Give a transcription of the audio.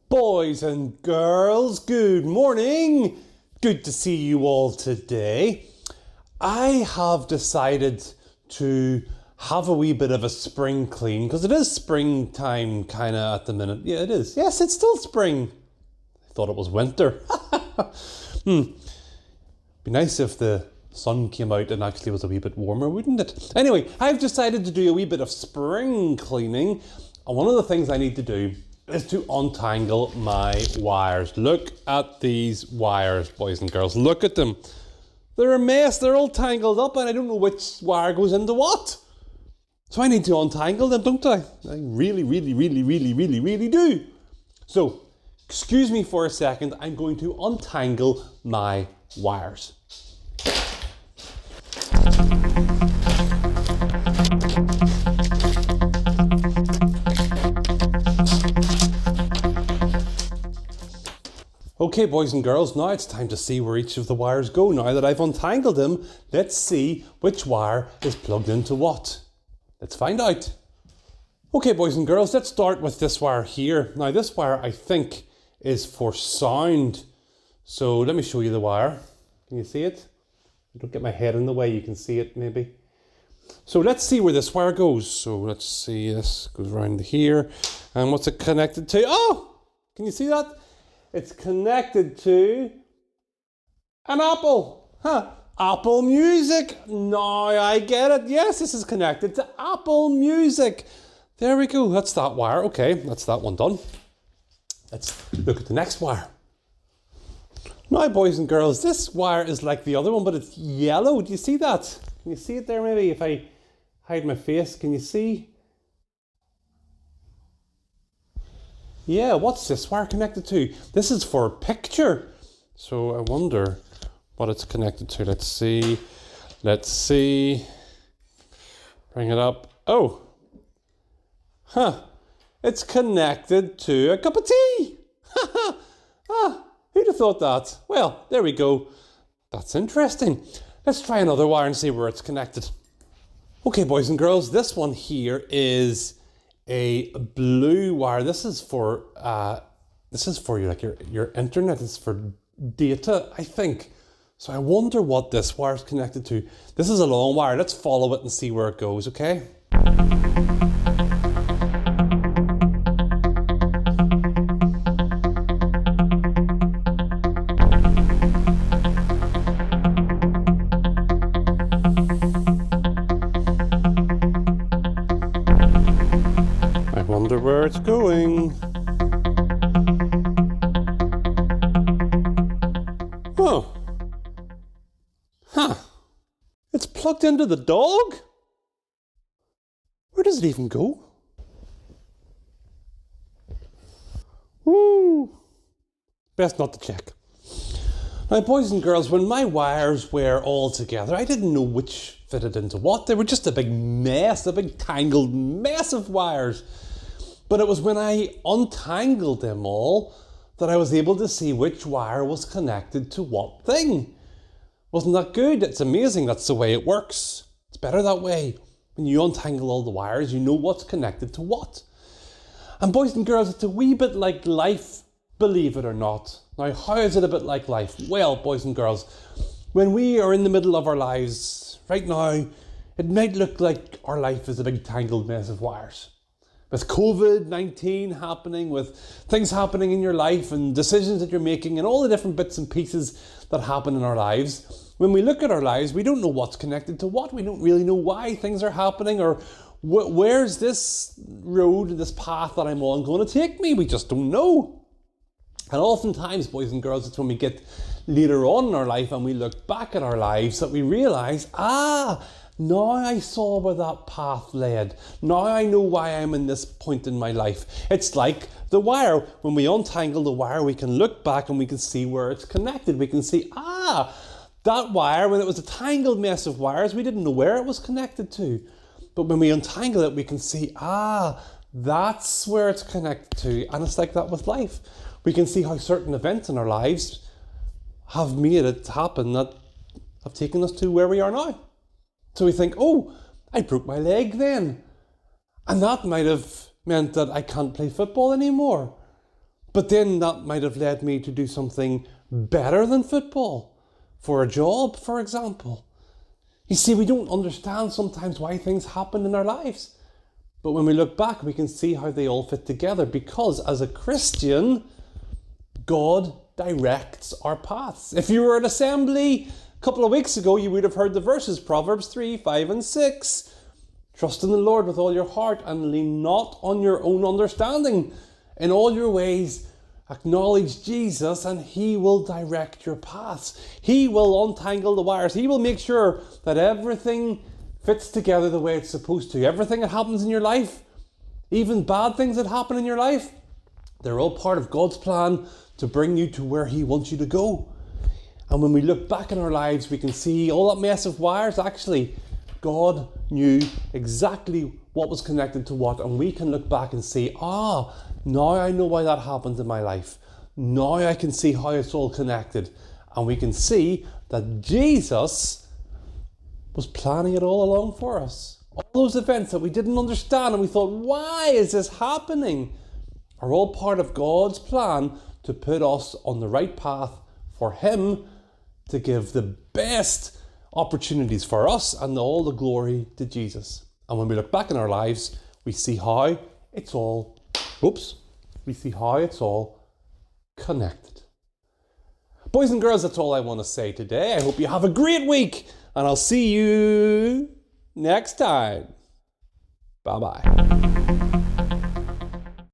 Boys and girls, good morning. Good to see you all today. I have decided to have a wee bit of a spring clean because it is springtime kind of at the minute. Yeah, it is. Yes, it's still spring. I thought it was winter. Be nice if the sun came out and actually was a wee bit warmer, wouldn't it? Anyway, I've decided to do a wee bit of spring cleaning. And one of the things I need to do is to untangle my wires. Look at these wires, boys and girls. Look at them. They're a mess. They're all tangled up and I don't know which wire goes into what. So I need to untangle them, don't I? I really do. So, excuse me for a second. I'm going to untangle my wires. Okay, boys and girls, now it's time to see where each of the wires go. Now that I've untangled them, let's see which wire is plugged into what. Let's find out. Okay, boys and girls, let's start with this wire here. Now this wire, I think, is for sound. So let me show you the wire. Can you see it? Don't get my head in the way, you can see it maybe. So let's see where this wire goes. So let's see, this goes around here. And what's it connected to? Oh, can you see that? It's connected to an Apple. Apple Music. Now I get it. Yes, this is connected to Apple Music. There we go. That's that wire. Okay, that's that one done. Let's look at the next wire. Now, boys and girls, this wire is like the other one, but it's yellow. Do you see that? Can you see it there maybe? If I hide my face, can you see? Yeah, what's this wire connected to? This is for picture. So I wonder what it's connected to. Let's see. Bring it up. Oh. It's connected to a cup of tea. Who'd have thought that? Well, there we go. That's interesting. Let's try another wire and see where it's connected. Okay, boys and girls, this one here is a blue wire. This is for your internet. It's for data, I think. So I wonder what this wire is connected to. This is a long wire. Let's follow it and see where it goes, okay? Wonder where it's going. Oh. It's plugged into the dog? Where does it even go? Woo. Best not to check. Now, boys and girls, when my wires were all together, I didn't know which fitted into what. They were just a big mess, a big tangled mess of wires. But it was when I untangled them all that I was able to see which wire was connected to what thing. Wasn't that good? It's amazing. That's the way it works. It's better that way. When you untangle all the wires, you know what's connected to what. And boys and girls, it's a wee bit like life, believe it or not. Now, how is it a bit like life? Well, boys and girls, when we are in the middle of our lives, right now, it might look like our life is a big tangled mess of wires. With COVID-19 happening, with things happening in your life and decisions that you're making and all the different bits and pieces that happen in our lives, when we look at our lives, we don't know what's connected to what. We don't really know why things are happening or where's this road, this path that I'm on going to take me. We just don't know. And oftentimes, boys and girls, it's when we get later on in our life and we look back at our lives that we realise, now I saw where that path led. Now I know why I'm in this point in my life. It's like the wire. When we untangle the wire, we can look back and we can see where it's connected. We can see, that wire, when it was a tangled mess of wires, we didn't know where it was connected to. But when we untangle it, we can see, that's where it's connected to. And it's like that with life. We can see how certain events in our lives have made it happen that have taken us to where we are now. So we think, oh, I broke my leg then. And that might have meant that I can't play football anymore. But then that might have led me to do something better than football, for a job, for example. You see, we don't understand sometimes why things happen in our lives. But when we look back, we can see how they all fit together, because as a Christian, God directs our paths. If you were at assembly a couple of weeks ago, you would have heard the verses, Proverbs 3, 5 and 6. Trust in the Lord with all your heart and lean not on your own understanding. In all your ways, acknowledge Jesus and He will direct your paths. He will untangle the wires. He will make sure that everything fits together the way it's supposed to. Everything that happens in your life, even bad things that happen in your life, they're all part of God's plan to bring you to where He wants you to go. And when we look back in our lives, we can see all that mess of wires. Actually, God knew exactly what was connected to what, and we can look back and say, now I know why that happened in my life. Now I can see how it's all connected. And we can see that Jesus was planning it all along for us. All those events that we didn't understand and we thought, why is this happening? Are all part of God's plan to put us on the right path for Him to give the best opportunities for us and all the glory to Jesus. And when we look back in our lives, we see how it's all connected. Boys and girls, that's all I want to say today. I hope you have a great week, and I'll see you next time. Bye-bye.